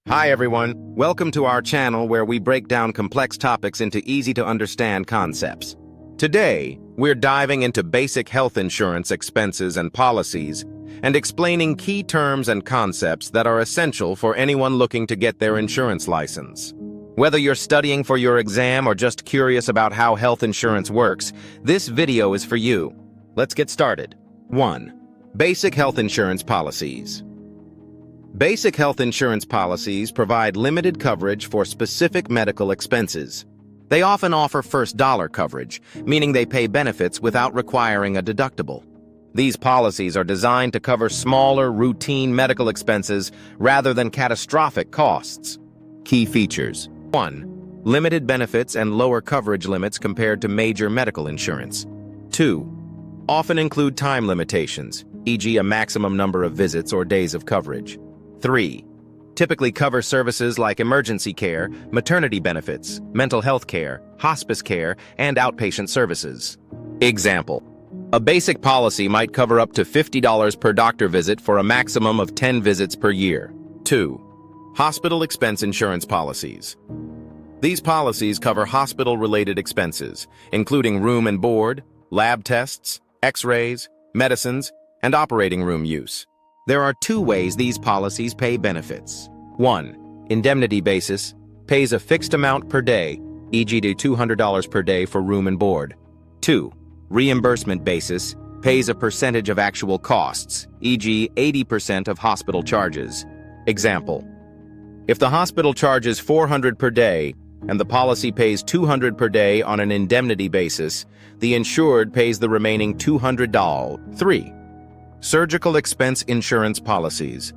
Hi everyone, welcome to our channel where we break down complex topics into easy-to-understand concepts. Today, we're diving into basic health insurance expenses and policies, and explaining key terms and concepts that are essential for anyone looking to get their insurance license. Whether you're studying for your exam or just curious about how health insurance works, this video is for you. Let's get started. 1. Basic health insurance policies. Basic health insurance policies provide limited coverage for specific medical expenses. They often offer first dollar coverage, meaning they pay benefits without requiring a deductible. These policies are designed to cover smaller, routine medical expenses rather than catastrophic costs. Key features. 1. Limited benefits and lower coverage limits compared to major medical insurance. 2. Often include time limitations, e.g. a maximum number of visits or days of coverage. 3. Typically cover services like emergency care, maternity benefits, mental health care, hospice care, and outpatient services. Example: a basic policy might cover up to $50 per doctor visit for a maximum of 10 visits per year. 2. Hospital expense insurance policies. These policies cover hospital-related expenses, including room and board, lab tests, x-rays, medicines, and operating room use. There are 2 ways these policies pay benefits. 1. Indemnity basis, pays a fixed amount per day, e.g. $200 per day for room and board. 2. Reimbursement basis, pays a percentage of actual costs, e.g. 80% of hospital charges. Example: if the hospital charges $400 per day and the policy pays $200 per day on an indemnity basis, the insured pays the remaining $200. 3. Surgical expense insurance policies.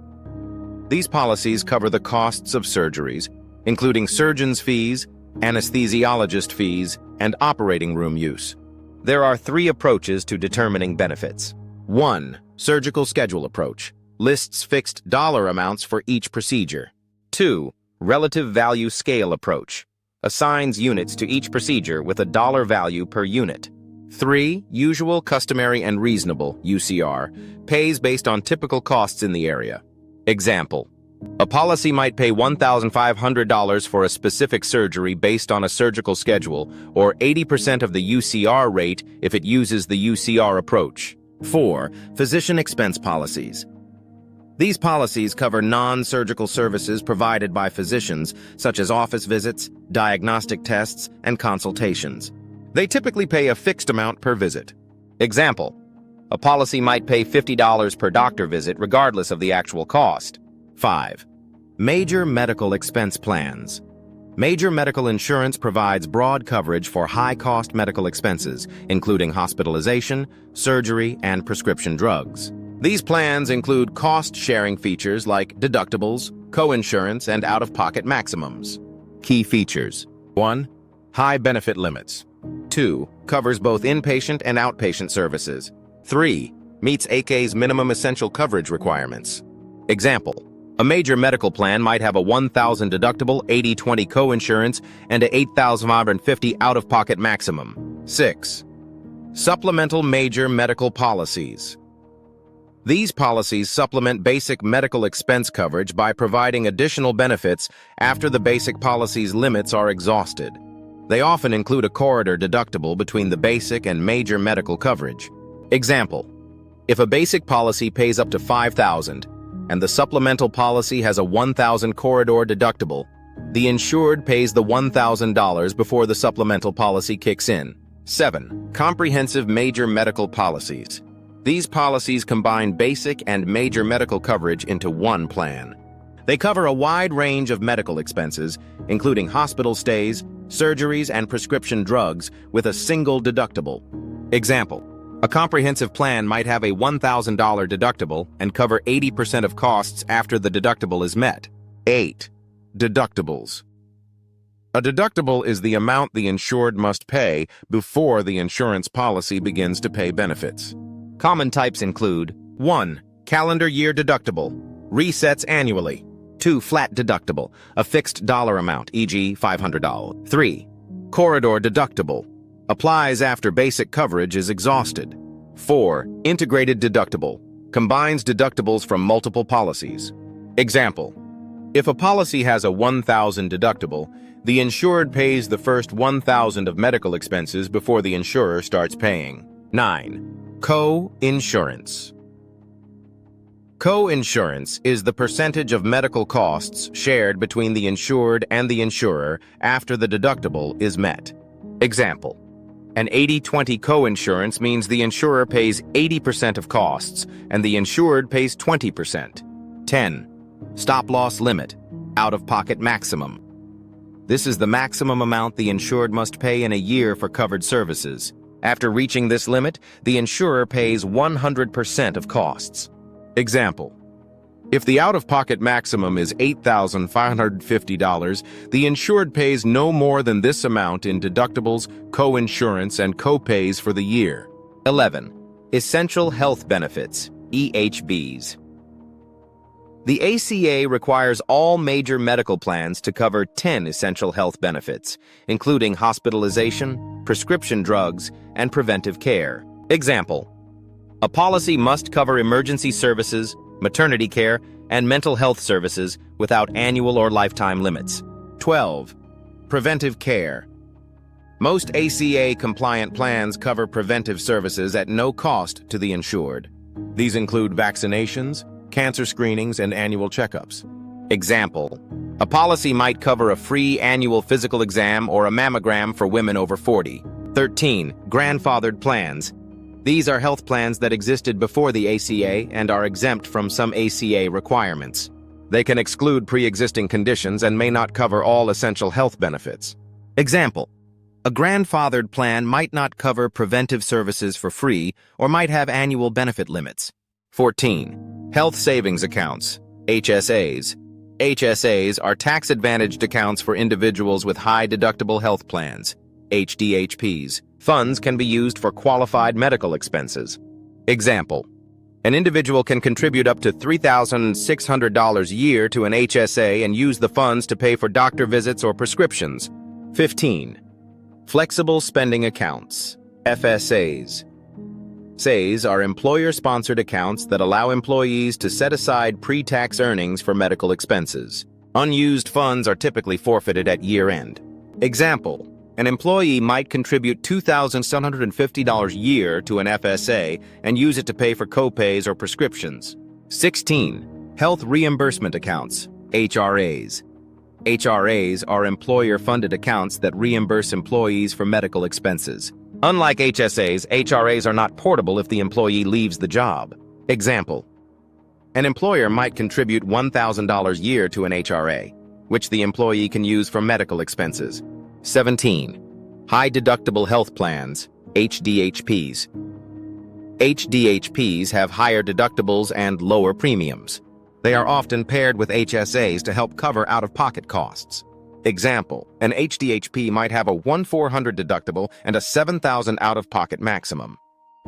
These policies cover the costs of surgeries, including surgeon's fees, anesthesiologist fees, and operating room use. There are 3 approaches to determining benefits. 1. Surgical schedule approach. Lists fixed dollar amounts for each procedure. 2. Relative value scale approach. Assigns units to each procedure with a dollar value per unit. 3. Usual, customary, and reasonable, UCR, pays based on typical costs in the area. Example: a policy might pay $1,500 for a specific surgery based on a surgical schedule, or 80% of the UCR rate if it uses the UCR approach. 4. Physician expense policies. These policies cover non-surgical services provided by physicians, such as office visits, diagnostic tests, and consultations. They typically pay a fixed amount per visit. Example: a policy might pay $50 per doctor visit regardless of the actual cost. 5. Major medical expense plans. Major medical insurance provides broad coverage for high-cost medical expenses, including hospitalization, surgery, and prescription drugs. These plans include cost-sharing features like deductibles, co-insurance, and out-of-pocket maximums. Key features. 1. High benefit limits. 2. Covers both inpatient and outpatient services. 3. Meets AK's minimum essential coverage requirements. Example: a major medical plan might have a $1,000 deductible, 80/20 co-insurance, and a $8,550 out-of-pocket maximum. 6. Supplemental major medical policies. These policies supplement basic medical expense coverage by providing additional benefits after the basic policy's limits are exhausted. They often include a corridor deductible between the basic and major medical coverage. Example: if a basic policy pays up to $5,000 and the supplemental policy has a $1,000 corridor deductible, the insured pays the $1,000 before the supplemental policy kicks in. 7. Comprehensive major medical policies. These policies combine basic and major medical coverage into one plan. They cover a wide range of medical expenses, including hospital stays, surgeries, and prescription drugs, with a single deductible. Example: a comprehensive plan might have a $1,000 deductible and cover 80% of costs after the deductible is met. 8. Deductibles. A deductible is the amount the insured must pay before the insurance policy begins to pay benefits. Common types include: 1. Calendar year deductible, resets annually. 2. Flat deductible, a fixed dollar amount, e.g. $500. 3. Corridor deductible, applies after basic coverage is exhausted. 4. Integrated deductible, combines deductibles from multiple policies. Example: If a policy has a $1,000 deductible, the insured pays the first $1,000 of medical expenses before the insurer starts paying. 9. Co-insurance. Co-insurance is the percentage of medical costs shared between the insured and the insurer after the deductible is met. Example: an 80-20 co-insurance means the insurer pays 80% of costs and the insured pays 20%. 10. Stop-loss limit, out-of-pocket maximum. This is the maximum amount the insured must pay in a year for covered services. After reaching this limit, the insurer pays 100% of costs. Example: if the out-of-pocket maximum is $8,550, the insured pays no more than this amount in deductibles, co-insurance, and co-pays for the year. 11. Essential health benefits, EHBs. The ACA requires all major medical plans to cover 10 essential health benefits, including hospitalization, prescription drugs, and preventive care. Example: a policy must cover emergency services, maternity care, and mental health services without annual or lifetime limits. 12. Preventive care. Most ACA-compliant plans cover preventive services at no cost to the insured. These include vaccinations, cancer screenings, and annual checkups. Example: a policy might cover a free annual physical exam or a mammogram for women over 40. 13. Grandfathered plans. These are health plans that existed before the ACA and are exempt from some ACA requirements. They can exclude pre-existing conditions and may not cover all essential health benefits. Example: a grandfathered plan might not cover preventive services for free or might have annual benefit limits. 14. Health savings accounts, HSAs. HSAs are tax-advantaged accounts for individuals with high-deductible health plans, HDHPs. Funds can be used for qualified medical expenses. Example: an individual can contribute up to $3,600 a year to an HSA and use the funds to pay for doctor visits or prescriptions. 15. Flexible spending accounts, FSAs. FSAs are employer-sponsored accounts that allow employees to set aside pre-tax earnings for medical expenses. Unused funds are typically forfeited at year-end. Example: an employee might contribute $2,750 a year to an FSA and use it to pay for co-pays or prescriptions. 16. Health reimbursement accounts, HRAs. HRAs are employer-funded accounts that reimburse employees for medical expenses. Unlike HSAs, HRAs are not portable if the employee leaves the job. Example: an employer might contribute $1,000 a year to an HRA, which the employee can use for medical expenses. 17. High-deductible health plans, HDHPs. HDHPs have higher deductibles and lower premiums. They are often paired with HSAs to help cover out-of-pocket costs. Example: an HDHP might have a $1,400 deductible and a $7,000 out-of-pocket maximum.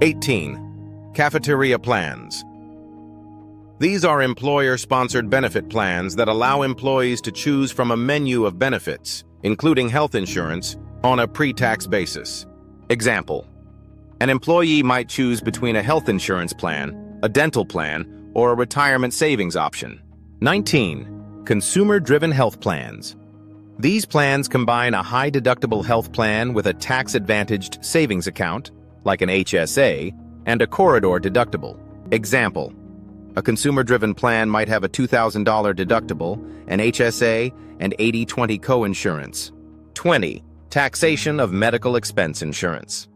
18. Cafeteria plans. These are employer-sponsored benefit plans that allow employees to choose from a menu of benefits, including health insurance, on a pre-tax basis. Example: an employee might choose between a health insurance plan, a dental plan, or a retirement savings option. 19. Consumer-driven health plans. These plans combine a high-deductible health plan with a tax-advantaged savings account, like an HSA, and a corridor deductible. Example: a consumer-driven plan might have a $2,000 deductible, an HSA, and 80-20 co-insurance. 20. Taxation of medical expense insurance.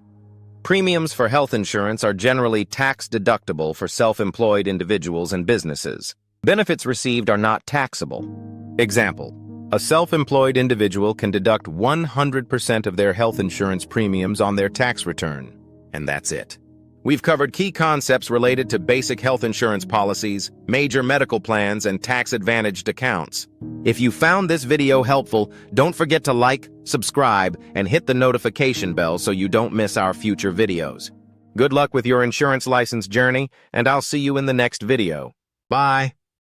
Premiums for health insurance are generally tax-deductible for self-employed individuals and businesses. Benefits received are not taxable. Example: a self-employed individual can deduct 100% of their health insurance premiums on their tax return. And that's it. We've covered key concepts related to basic health insurance policies, major medical plans, and tax-advantaged accounts. If you found this video helpful, don't forget to like, subscribe, and hit the notification bell so you don't miss our future videos. Good luck with your insurance license journey, and I'll see you in the next video. Bye.